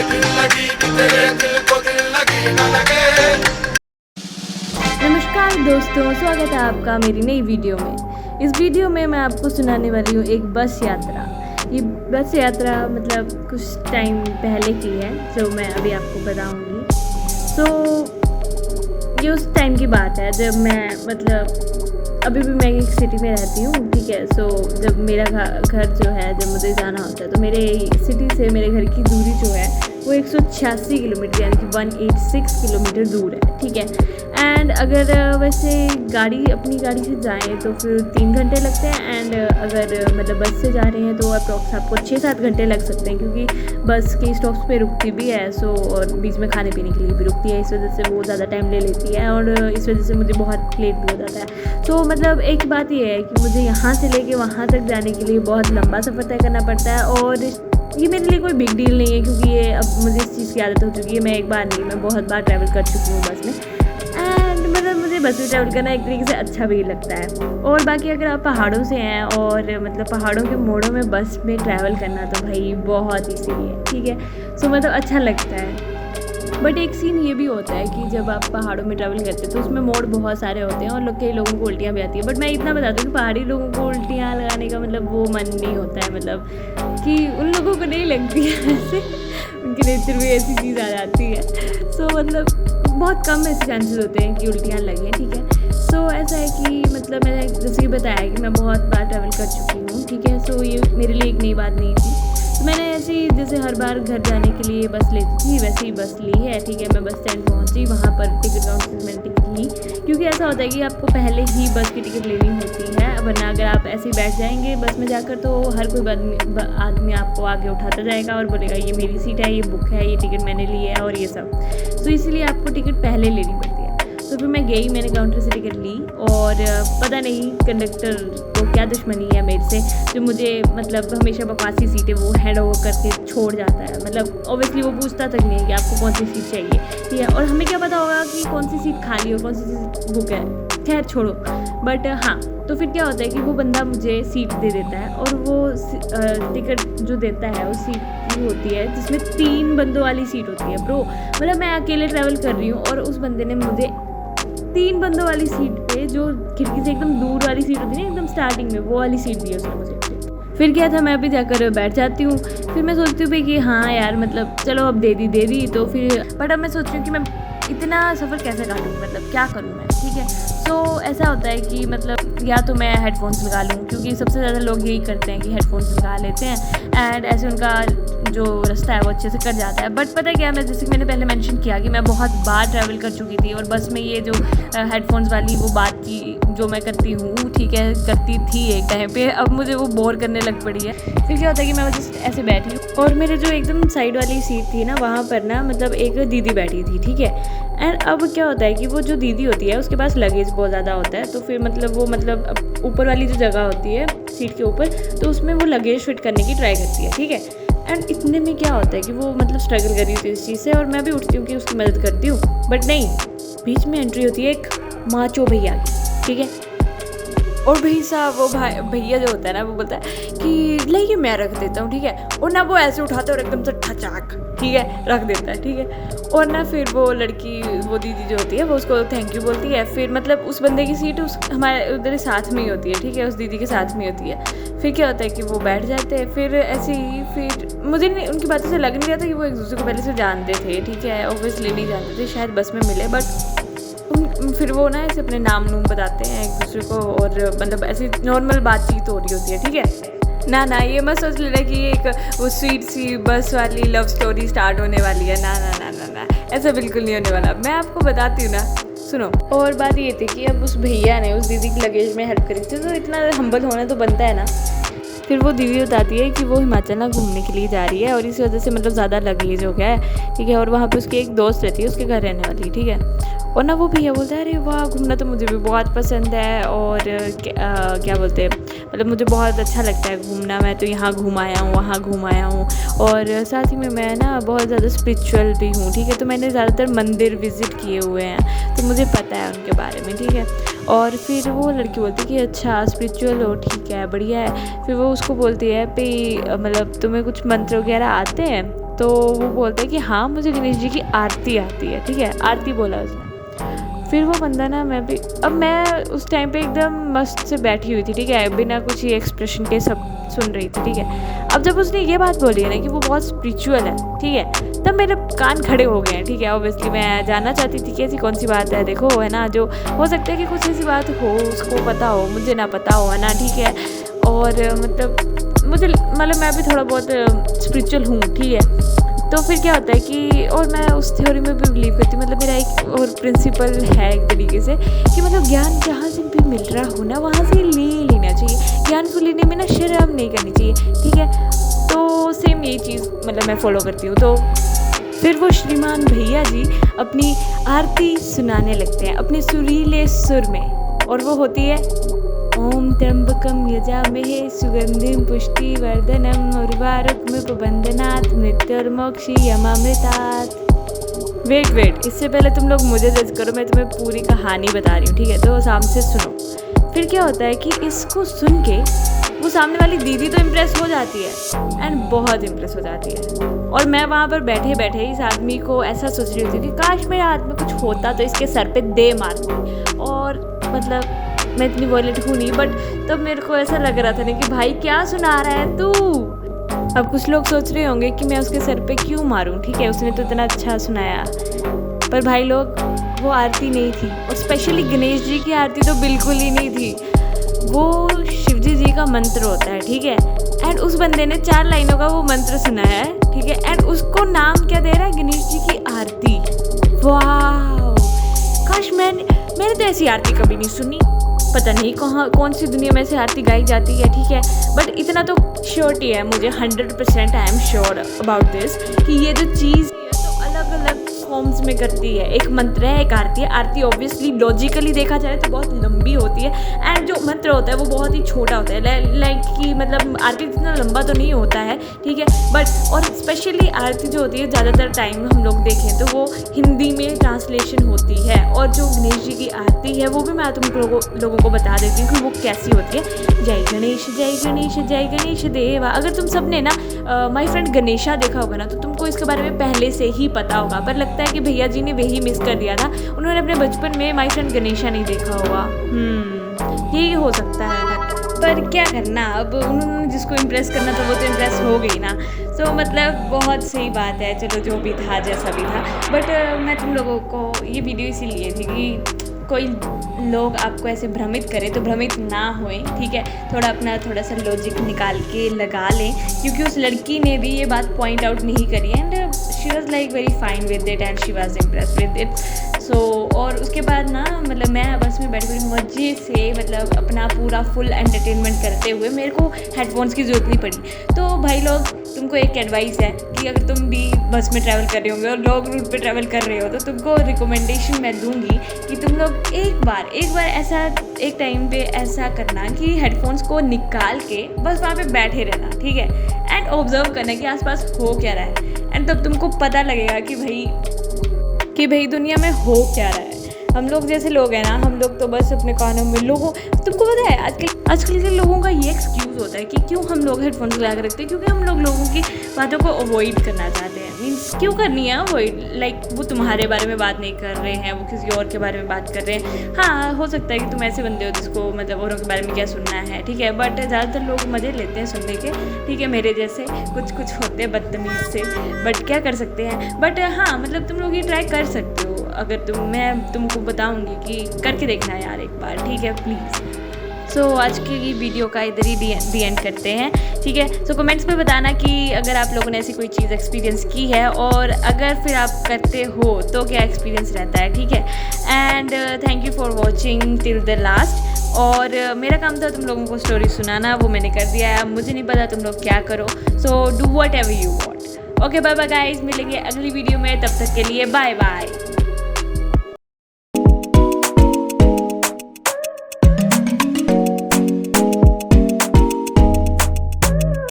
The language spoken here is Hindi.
दिल लगी कि तेरे दिल को दिल लगी न लगे। नमस्कार दोस्तों, स्वागत है आपका मेरी नई वीडियो में। इस वीडियो में मैं आपको सुनाने वाली हूँ एक बस यात्रा। ये बस यात्रा मतलब कुछ टाइम पहले की है जो मैं अभी आपको बताऊँगी। ये उस टाइम की बात है जब मैं अभी भी मैं एक सिटी में रहती हूँ, ठीक है। जब मेरा घर जो है, जब मुझे जाना होता है तो मेरे सिटी से मेरे घर की दूरी जो है वो 186 किलोमीटर यानी कि 186 किलोमीटर दूर है, ठीक है। एंड अगर वैसे अपनी गाड़ी से जाएं तो फिर 3 घंटे लगते हैं। एंड अगर बस से जा रहे हैं तो अप्रॉक्स आपको 6-7 घंटे लग सकते हैं, क्योंकि बस के स्टॉप्स पे रुकती भी है और बीच में खाने पीने के लिए भी रुकती है। इस वजह से वो ज़्यादा टाइम ले लेती है और इस वजह से मुझे बहुत लेट भी हो जाता है। एक बात ये है कि मुझे यहाँ से लेके वहाँ तक जाने के लिए बहुत लंबा सफ़र तय करना पड़ता है। और ये मेरे लिए कोई बिग डील नहीं है, क्योंकि ये अब मुझे इस चीज़ की आदत हो चुकी है। मैं एक बार नहीं, मैं बहुत बार ट्रैवल कर चुकी हूँ बस में। एंड मुझे बस में ट्रैवल करना एक तरीके से अच्छा भी लगता है। और बाकी अगर आप पहाड़ों से हैं और पहाड़ों के मोड़ों में बस में ट्रैवल करना तो भाई बहुत ही सही है, ठीक है। अच्छा लगता है। बट एक सीन ये भी होता है कि जब आप पहाड़ों में ट्रैवल करते हैं तो उसमें मोड़ बहुत सारे होते हैं और कई लोगों को उल्टियाँ भी आती है। बट मैं इतना बता दूँ कि पहाड़ी लोगों को उल्टियाँ लगाने का वो मन नहीं होता है, कि उन लोगों को नहीं लगती है ऐसे, उनके नेचर में ऐसी चीज़ आ जाती है। बहुत कम ऐसे चांसेस होते हैं कि उल्टियाँ लगें, ठीक है। ऐसा है कि मैंने जैसे कि बताया कि मैं बहुत बार ट्रैवल कर चुकी हूँ, ठीक है। ये मेरे लिए एक नई बात नहीं थी। मैंने ऐसे ही जैसे हर बार घर जाने के लिए बस लेती थी, वैसे ही बस ली है, ठीक है। मैं बस स्टैंड पहुंची, वहाँ पर टिकट काउंटर से मैंने टिकट ली, क्योंकि ऐसा होता है कि आपको पहले ही बस की टिकट लेनी होती है, वरना अगर आप ऐसे ही बैठ जाएंगे बस में जाकर तो हर कोई आदमी आपको आगे उठाता जाएगा और बोलेगा ये मेरी सीट है, ये बुक है, ये टिकट मैंने ली है और ये सब। इसीलिए आपको टिकट पहले लेनी पड़ती है। फिर मैं गई, मैंने काउंटर से टिकट ली और पता नहीं कंडक्टर को क्या दुश्मनी है मेरे से, जो मुझे हमेशा बकवासी सीटें वो हैंड ओवर करके छोड़ जाता है। ऑब्वियसली वो पूछता तक नहीं है कि आपको कौन सी सीट चाहिए, ठीक है। और हमें क्या पता होगा कि कौन सी सीट खाली हो, कौन सी सीट बुक है, खैर छोड़ो। बट हाँ, तो फिर क्या होता है कि वो बंदा मुझे सीट दे देता है और वो टिकट जो देता है उस सीट की होती है जिसमें 3 बंदों वाली सीट होती है। ब्रो मैं अकेले ट्रैवल कर रही हूँ और उस बंदे ने मुझे 3 बंदों वाली सीट पे, जो खिड़की से एकदम दूर वाली सीट होती है ना, एकदम स्टार्टिंग में, वो वाली सीट दी है उसने मुझे। फिर क्या था, मैं भी जाकर बैठ जाती हूँ। फिर मैं सोचती हूँ कि हाँ यार चलो अब दे दी तो फिर, बट अब मैं सोच रही हूँ कि मैं इतना सफ़र कैसे काटूँ, क्या करूँ मैं, ठीक है। ऐसा होता है कि या तो मैं हेडफोन्स लगा लूँ, क्योंकि सबसे ज़्यादा लोग यही करते हैं कि हेडफोन्स लगा लेते हैं एंड ऐसे उनका जो रास्ता है वो अच्छे से कट जाता है। बट पता क्या, जैसे कि मैंने पहले मेंशन किया कि मैं बहुत बार ट्रैवल कर चुकी थी और बस में ये जो हेडफोन्स वाली वो बात की जो मैं करती हूँ, ठीक है, करती थी एक टाइम पे, अब मुझे वो बोर करने लग पड़ी है। फिर क्या होता है कि मैं जस्ट ऐसे बैठी हूँ और मेरे जो एकदम साइड वाली सीट थी ना, वहाँ पर ना एक दीदी बैठी थी, ठीक है। एंड अब क्या होता है कि वो जो दीदी होती है उसके पास लगेज बहुत ज़्यादा होता है, तो फिर वो ऊपर वाली जो जगह होती है सीट के ऊपर, तो उसमें वो लगेज फिट करने की ट्राई करती है, ठीक है। एंड इतने में क्या होता है कि वो स्ट्रगल कर रही होती है इस चीज़ से और मैं भी उठती हूँ कि उसकी मदद करती हूँ। बट नहीं, बीच में एंट्री होती है एक माचो भैया की, ठीक है। और भाई साहब वो भैया जो होता है ना, वो बोलता है कि लाइए मैं रख देता हूँ, ठीक है। और ना वो ऐसे उठाते और एकदम से ठचाक, ठीक है, रख देता है, ठीक है। और ना फिर वो दीदी जो होती है वो उसको थैंक यू बोलती है। फिर उस बंदे की सीट हमारे उधर साथ में ही होती है, ठीक है, उस दीदी के साथ में होती है। फिर क्या होता है कि वो बैठ जाते हैं। फिर ऐसे ही फिर मुझे उनकी बातों से लग नहीं रहा था कि वो एक दूसरे को पहले से जानते थे, ठीक है। ऑब्वियसली नहीं जानते थे, शायद बस में मिले, बट फिर वो ना ऐसे अपने नाम बताते हैं एक दूसरे को और ऐसी नॉर्मल बातचीत हो रही होती है, ठीक है। ना ये मत सोच लेना कि एक वो स्वीट सी बस वाली लव स्टोरी स्टार्ट होने वाली है, ना, ऐसा बिल्कुल नहीं होने वाला। मैं आपको बताती हूँ ना, सुनो। और बात ये थी कि अब उस भैया ने उस दीदी की लगेज में हेल्प करी थी, तो इतना हम्बल होना तो बनता है ना। फिर वो दीदी बताती है कि वो हिमाचल ना घूमने के लिए जा रही है और इस वजह से क्या ज़्यादा हो गया है, ठीक है। और वहाँ पे उसकी एक दोस्त रहती है, उसके घर रहने वाली, ठीक है। और ना वो भैया बोलता है अरे वाह, घूमना तो मुझे भी बहुत पसंद है और क्या बोलते हैं, मुझे बहुत अच्छा लगता है घूमना, मैं तो यहाँ घूम आया हूँ, वहाँ घूम आया हूँ और साथ ही में मैं ना बहुत ज़्यादा स्पिरिचुअल भी हूँ, ठीक है। तो मैंने ज़्यादातर मंदिर विज़िट किए हुए हैं, तो मुझे पता है उनके बारे में, ठीक है। और फिर वो लड़की बोलती है कि अच्छा स्पिरिचुअल हो, ठीक है, बढ़िया है। फिर वो उसको बोलती है तुम्हें कुछ मंत्र वगैरह आते हैं? तो वो बोलता है कि हाँ मुझे गणेश जी की आरती आती है, ठीक है, आरती बोला उसने। फिर वो बंदा ना, मैं उस टाइम पे एकदम मस्त से बैठी हुई थी, ठीक है, बिना कुछ ही एक्सप्रेशन के सब सुन रही थी, ठीक है। अब जब उसने ये बात बोली है ना कि वो बहुत स्पिरिचुअल है, ठीक है, तब मेरे कान खड़े हो गए हैं, ठीक है। ऑब्वियसली मैं जानना चाहती थी कि ऐसी कौन सी बात है, देखो है ना, जो हो सकता है कि कुछ ऐसी बात हो उसको पता हो, मुझे ना पता हो, है ना, ठीक है। और मतलब मैं भी थोड़ा बहुत स्पिरिचुअल हूँ, ठीक है। तो फिर क्या होता है कि और मैं उस थ्योरी में भी बिलीव करती हूँ, मतलब मेरा एक और प्रिंसिपल है एक तरीके से कि मतलब ज्ञान जहाँ से भी मिल रहा हो ना वहाँ से ले लेना चाहिए, ज्ञान को लेने में ना शर्म नहीं करनी चाहिए, ठीक है। तो सेम यही चीज़ मतलब मैं फॉलो करती हूँ। तो फिर वो श्रीमान भैया जी अपनी आरती सुनाने लगते हैं अपने सुरीले सुर में, और वो होती है ओम त्र्यंबकम यजामहे सुगंधिम पुष्टिवर्धनम उर्वारुकमिव मृत्युर्मोक्षीयमामृतात्। वेट इससे पहले तुम लोग मुझे जज करो, मैं तुम्हें पूरी कहानी बता रही हूँ, ठीक है, तो सामने से सुनो। फिर क्या होता है कि इसको सुन के वो सामने वाली दीदी तो इम्प्रेस हो जाती है एंड बहुत इम्प्रेस हो जाती है, और मैं वहाँ पर बैठे बैठे इस आदमी को ऐसा सोच रही थी कि काश मेरे हाथ में कुछ होता तो इसके सर पे दे मारती। और मतलब मैं इतनी वॉयलेंट हूँ नहीं, बट तब मेरे को ऐसा लग रहा था ना कि भाई क्या सुना रहा है तू। अब कुछ लोग सोच रहे होंगे कि मैं उसके सर पे क्यों मारूं, ठीक है, उसने तो इतना अच्छा सुनाया। पर भाई लोग वो आरती नहीं थी, और स्पेशली गणेश जी की आरती तो बिल्कुल ही नहीं थी, वो शिवजी जी का मंत्र होता है, ठीक है। एंड उस बंदे ने 4 लाइनों का वो मंत्र सुनाया है, ठीक है, एंड उसको नाम क्या दे रहा है, गणेश जी की आरती। वाह, काश मैंने तो ऐसी आरती कभी नहीं सुनी, पता नहीं कौन सी दुनिया में ऐसी आरती गाई जाती है, ठीक है। बट इतना तो श्योरिटी है मुझे, 100% I am sure about this कि ये जो चीज़ है तो अलग अलग फॉर्म्स में करती है। एक मंत्र है, एक आरती है। आरती ऑब्वियसली लॉजिकली देखा जाए तो बहुत लंबी होती है, एंड जो मंत्र होता है वो बहुत ही छोटा होता है, लाइक कि मतलब आरती इतना लंबा तो नहीं होता है, ठीक है। बट और स्पेशली आरती जो होती है ज़्यादातर टाइम हम लोग देखें तो वो हिंदी में ट्रांसलेशन होती है, और जो गणेश जी की आरती है वो भी मैं तुम लोगों को बता देती हूँ कि वो कैसी होती है। जय गणेश जय गणेश जय गणेश देवा। अगर तुम सब ने ना माय फ्रेंड गणेशा देखा होगा ना तो तुमको इसके बारे में पहले से ही पता होगा, पर लगता है कि भैया जी ने वही मिस कर दिया था, उन्होंने अपने बचपन में माय फ्रेंड गणेशा नहीं देखा होगा। यही हो सकता है, पर क्या करना, अब उन्होंने जिसको इम्प्रेस करना था वो तो इम्प्रेस हो गई ना। तो मतलब बहुत सही बात है, चलो जो भी था जैसा भी था। बट मैं तुम लोगों को ये वीडियो इसीलिए थी कि कोई लोग आपको ऐसे भ्रमित करें तो भ्रमित ना होएं, ठीक है। थोड़ा सा लॉजिक निकाल के लगा लें, क्योंकि उस लड़की ने भी ये बात पॉइंट आउट नहीं करी, and she was like very fine with it and she was impress with it. So और उसके बाद ना मतलब मैं बस में बैठी हुई मज़े से मतलब अपना पूरा फुल एंटरटेनमेंट करते हुए, मेरे को हेडफोन्स की ज़रूरत नहीं पड़ी। तो भाई लोग, तुमको एक एडवाइस है कि अगर तुम भी बस में ट्रैवल कर रहे होंगे और लॉन्ग रूट पे ट्रैवल कर रहे हो तो तुमको रिकमेंडेशन मैं दूंगी कि तुम लोग एक बार ऐसा एक टाइम पे ऐसा करना कि हेडफोन्स को निकाल के बस वहाँ पे बैठे रहना, ठीक है, एंड ऑब्जर्व करना कि आसपास हो क्या रहा है, एंड तब तुमको पता लगेगा कि भाई दुनिया में हो क्या रहा है। हम लोग जैसे लोग हैं ना, हम लोग तो बस अपने कानों में तुमको पता है आजकल के लोगों का ये एक्सक्यूज़ होता है कि क्यों हम लोग हेडफोन्स लगा कर रखते हैं, क्योंकि हम लोगों की बातों को अवॉइड करना चाहते हैं। मीन्स क्यों करनी है अवॉइड, लाइक वो तुम्हारे बारे में बात नहीं कर रहे हैं, वो किसी और के बारे में बात कर रहे हैं। हाँ, हो सकता है कि तुम ऐसे बंदे हो जिसको मतलब औरों के बारे में क्या सुनना है, ठीक है, बट ज़्यादातर लोग मज़े लेते हैं सुनने के, ठीक है, मेरे जैसे कुछ होते हैं बदतमीज़ से, बट क्या कर सकते हैं। बट हाँ, मतलब तुम लोग ये ट्राई कर सकते हो, अगर मैं तुमको बताऊंगी कि करके देखना यार एक बार, ठीक है, प्लीज़। सो आज की वीडियो का इधर ही दी एंड करते हैं, ठीक है। सो कमेंट्स में बताना कि अगर आप लोगों ने ऐसी कोई चीज़ एक्सपीरियंस की है, और अगर फिर आप करते हो तो क्या एक्सपीरियंस रहता है, ठीक है। And thank you for watching till the last. और मेरा काम था तुम लोगों को स्टोरी सुनाना, वो मैंने कर दिया है। मुझे नहीं पता तुम लोग क्या करो, so do whatever you want. Okay, bye bye guys, मिलेंगे अगली वीडियो में, तब तक के लिए बाय बाय।